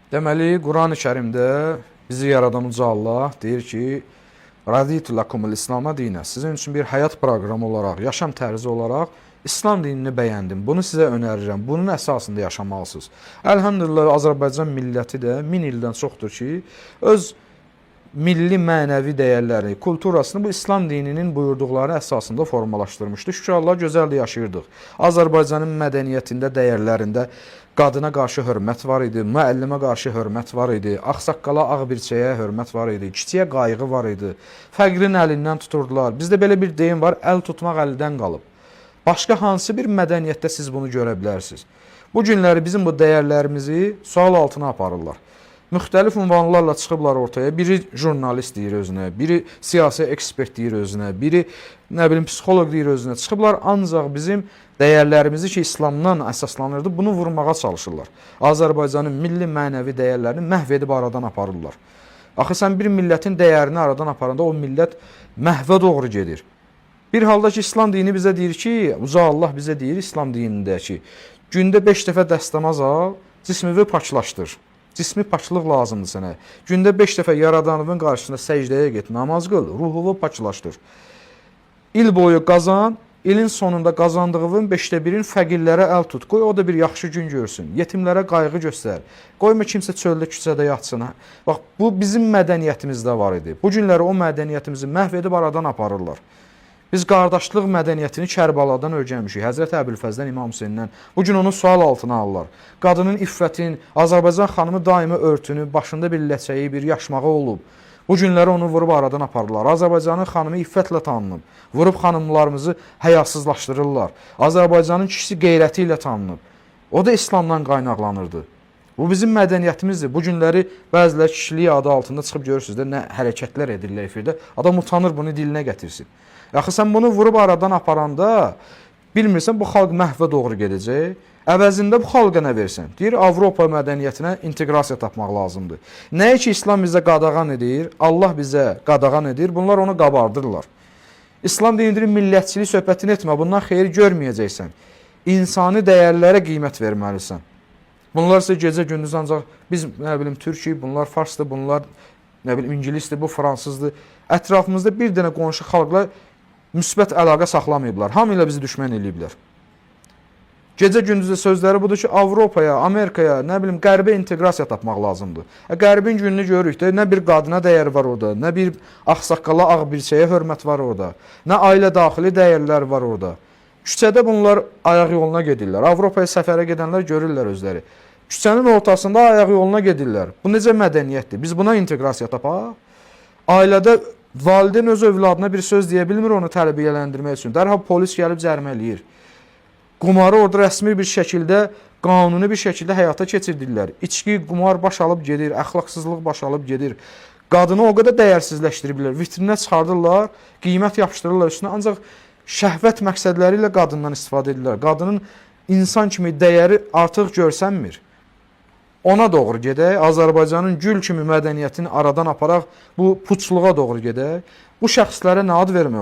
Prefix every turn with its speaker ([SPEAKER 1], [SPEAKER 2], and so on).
[SPEAKER 1] Deməli, Quran-ı Kərimdə bizi yaradan Uca Allah deyir ki, Raditu lakumul İslam'a dinə. Sizin üçün bir həyat proqramı olaraq, yaşam tərzi olaraq İslam dinini bəyəndim. Bunu sizə önərirəm. Bunun əsasında yaşamalısınız. Əlhamdülillah, Azərbaycan milləti də 1000 ildən çoxdur ki, öz milli mənəvi dəyərləri, kulturasını bu İslam dininin buyurduqları əsasında formalaşdırmışdı. Şükür Allah, gözəl də yaşayırdıq. Azərbaycanın mədəniyyətində, dəyərlərində qadına qarşı hörmət var idi, müəllimə qarşı hörmət var idi, ağsaqqala, ağbirçəyə hörmət var idi, kiçiyə qayğı var idi, fəqrin əlindən tuturdular. Bizdə belə bir deyim var, əl tutmaq əldən qalıb. Başqa hansı bir mədəniyyətdə siz bunu görə bilərsiniz? Bu günləri bizim bu dəyərlərimizi sual altına aparırlar. Müxtəlif ünvanlarla çıxıblar ortaya. Biri jurnalist deyir özünə, biri siyasi ekspert deyir özünə, biri psixoloq deyir özünə. Çıxıblar ancaq bizim dəyərlərimizi ki, İslamdan əsaslanırdı, bunu vurmağa çalışırlar. Azərbaycanın milli mənəvi dəyərlərini məhv edib aradan aparırlar. Axı sən bir millətin dəyərini aradan aparanda o millət məhvə doğru gedir. Bir halda ki, İslam dini bizə deyir ki, Uca Allah bizə deyir İslam dinində ki, gündə 5 dəfə dəstəmaz al, cismini paklaşdır. Cismi paklıq lazımdır sənə. Gündə 5 dəfə yaradanının qarşısında səcdəyə get, namaz qıl, ruhunu paklaşdır. İl boyu qazan, ilin sonunda qazandığının 5də birin fəqirlərə əl tut. Qoy o da bir yaxşı gün görsün. Yetimlərə qayğı göstər. Qoyma kimsə çöldə küçədə yatsın. Bax, bu bizim mədəniyyətimizdə var idi. Bu günləri o mədəniyyətimizi məhv edib aradan aparırlar. Biz qardaşlıq mədəniyyətini Kərbaladan öyrənmişik. Həzrət Əbülfəzdən, İmam Hüseyndən. Bugün onu sual altına alırlar. Qadının iffətin, Azərbaycan xanımı daimi örtünü, başında bir ləçəyi, bir yaşmağı olub. Bu günləri onu vurub aradan aparırlar. Azərbaycanın xanımı iffətlə tanınıb. Vurub xanımlarımızı həyasızlaşdırırlar. Azərbaycanın kişisi qeyrəti ilə tanınıb. O da İslamdan qaynaqlanırdı. Bu bizim mədəniyyətimizdir. Bu günləri bəzilər kişiliyi adı altında çıxıb görürsünüz də nə hərəkətlər edirlər efirdə. Adam utanır bunu dilinə gətirsin. Yaxı sən bunu vurub aradan aparanda bilmirsən bu xalq məhvə doğru gedəcək. Əvəzində bu xalqa nə versən? Deyir, Avropa mədəniyyətinə inteqrasiya tapmaq lazımdır. Nəyə ki, İslam bizə qadağan edir, Allah bizə qadağan edir, bunlar onu qabardırlar. İslam dinidir, millətçilik söhbətini etmə, bundan xeyir görməyəcəksən. İnsani dəyərlərə qiymət verməlisən. Bunlar isə gecə-gündüz ancaq biz, türküyük, bunlar farsdır, bunlar ingilisdir, bu fransızdır. Ətrafımızda bir dənə qonşu xalqla müsbət əlaqə saxlamayıblar. Hamı ilə bizi düşmən eləyiblər. Gecə-gündüzdə sözləri budur ki, Avropaya, Amerikaya, Qərbə inteqrasiya tapmaq lazımdır. Qərbin gününü görürük də, nə bir qadına dəyər var orada, nə bir ağsaqqala, ağbirçəyə hörmət var orada, nə ailə daxili dəyərlər var orada. Küçədə bunlar ayaq yoluna gedirlər. Avropaya səfərə gedənlər görürlər özləri. Küçənin ortasında ayaq yoluna gedirlər. Bu necə mədəniyyətdir? Biz buna inteqrasiya tapaq. Ailədə valideyn öz övladına bir söz deyə bilmir onu tərbiyələndirmək üçün. Dərhal polis gəlib cərimələyir. Qumarı orada rəsmi bir şəkildə, qanuni bir şəkildə həyata keçirdirlər. İçki, qumar baş alıb gedir, əxlaqsızlıq baş alıb gedir. Qadını o qədər dəyərsizləşdiriblər, vitrinə çıxardırlar, qiymət yapışdırırlar üstünə. Ancaq şəhvət məqsədləri ilə qadından istifadə edirlər. Qadının insan kimi dəyəri artıq görsənmir. Ona doğru gedək, Azərbaycanın gül kimi mədəniyyətini aradan aparaq, bu puçluğa doğru gedək. Bu şəxslərə nə ad vermək